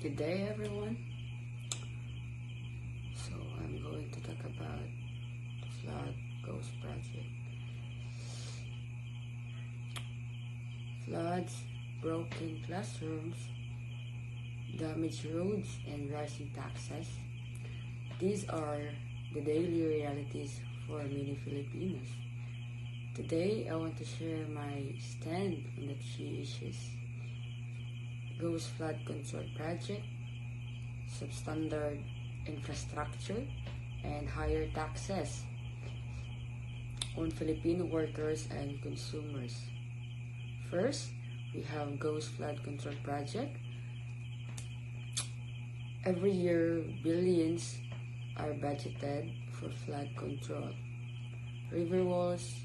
Good day, everyone. So I'm going to talk about the Flood Ghost Project. Floods, broken classrooms, damaged roads, and rising taxes. These are the daily realities for many Filipinos. Today, I want to share my stand on the three issues: Ghost Flood Control Project, substandard infrastructure, and higher taxes on Filipino workers and consumers. First, we have Ghost Flood Control Project. Every year, billions are budgeted for flood control. River walls,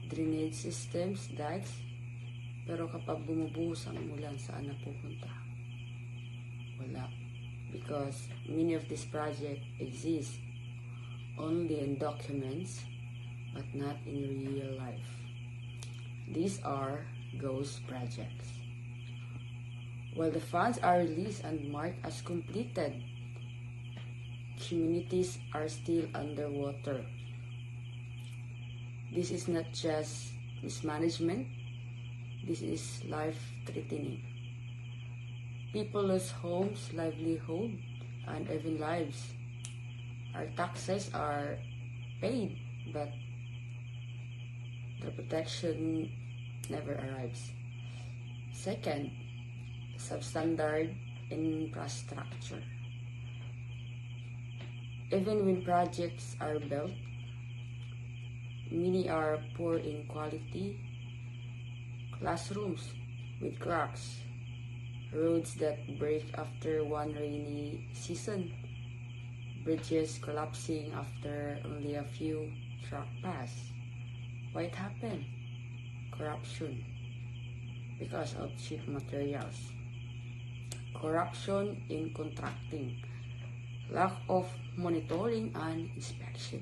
drainage systems, dikes, pero kapag bumubuhos ang ulan, saan napupunta? Wala. Because many of these projects exist only in documents, but not in real life. These are ghost projects. While the funds are released and marked as completed, communities are still underwater. This is not just mismanagement, this is life-threatening. People lose homes, livelihood, and even lives. Our taxes are paid, but the protection never arrives. Second, substandard infrastructure. Even when projects are built, many are poor in quality. Classrooms with cracks, roads that break after one rainy season, bridges collapsing after only a few truck pass. Why it happened? Corruption. Because of cheap materials. Corruption in contracting. Lack of monitoring and inspection.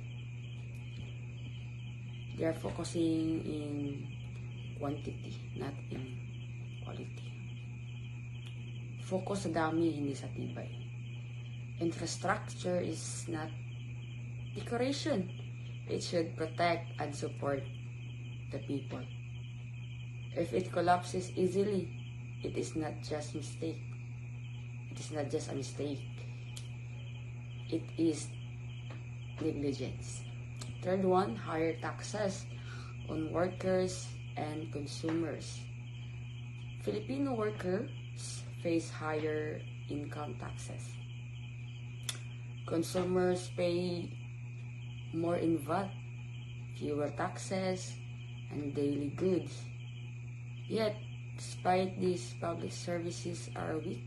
They are focusing in quantity, not in quality. Focus sa dami, hindi sa tibay. Infrastructure is not decoration. It should protect and support the people. If it collapses easily, it is not just mistake. It is not just a mistake. It is negligence. Third one, higher taxes on workers and consumers. Filipino workers face higher income taxes. Consumers pay more in VAT, fewer taxes, and daily goods. Yet, despite these, public services are weak,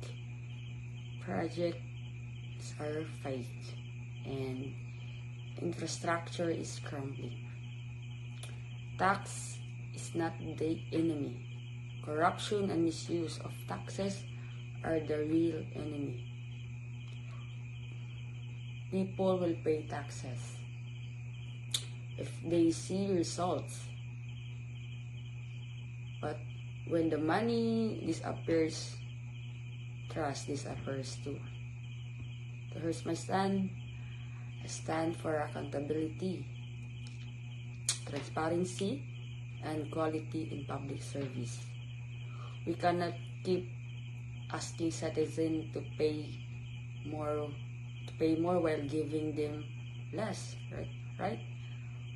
projects are fake, and infrastructure is crumbling. Tax is not the enemy. Corruption and misuse of taxes are the real enemy. People will pay taxes if they see results. But when the money disappears, trust disappears too. So here's my stand. I stand for accountability, transparency, and quality in public service. We cannot keep asking citizens to pay more while giving them less, right?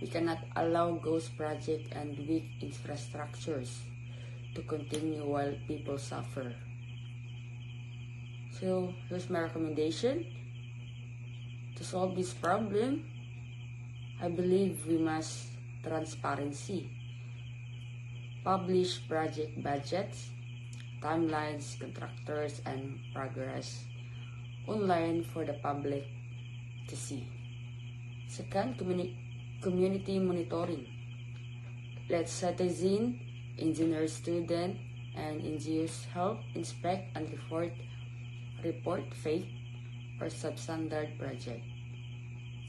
We cannot allow ghost projects and weak infrastructures to continue while people suffer. So here's my recommendation. To solve this problem, I believe we must transparency. Publish project budgets, timelines, contractors, and progress online for the public to see. Second, community monitoring. Let citizens, engineers, students, and NGOs help inspect and report fake or substandard project.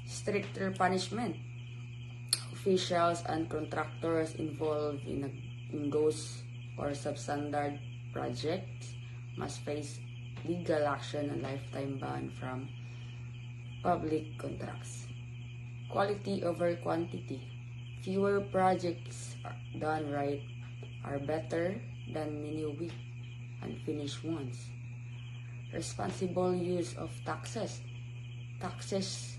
Stricter punishment. Officials and contractors involved in ghost or substandard projects must face legal action and lifetime ban from public contracts. Quality over quantity. Fewer projects done right are better than many weak unfinished ones. Responsible use of taxes. Taxes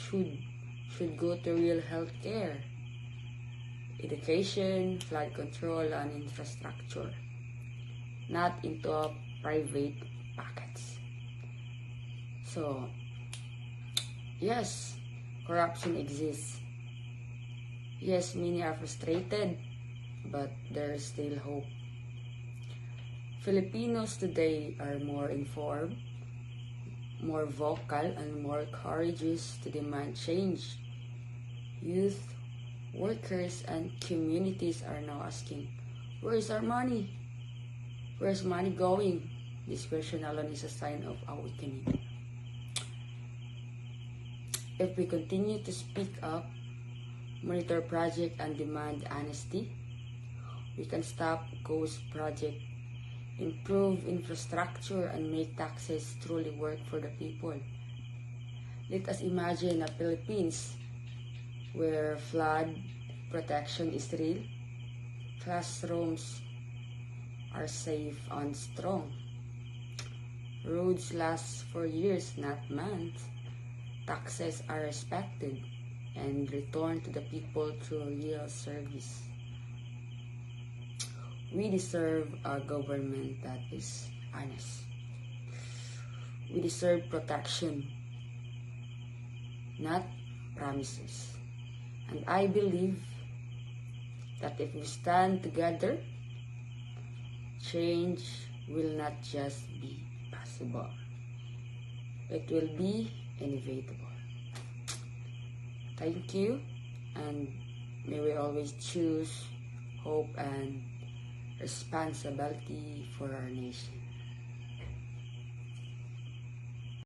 should go to real healthcare, education, flood control, and infrastructure, not into private pockets. So, yes, corruption exists. Yes, many are frustrated, but there is still hope. Filipinos today are more informed, more vocal, and more courageous to demand change. Youth, workers, and communities are now asking, where is our money? Where is money going? This question alone is a sign of awakening. If we continue to speak up, monitor project, and demand honesty, we can stop ghost project, improve infrastructure, and make taxes truly work for the people. Let us imagine a Philippines where flood protection is real, classrooms are safe and strong, roads last for years, not months, taxes are respected and returned to the people through real service. We deserve a government that is honest. We deserve protection, not promises. And I believe that if we stand together, change will not just be possible. It will be inevitable. Thank you, and may we always choose hope and responsibility for our nation.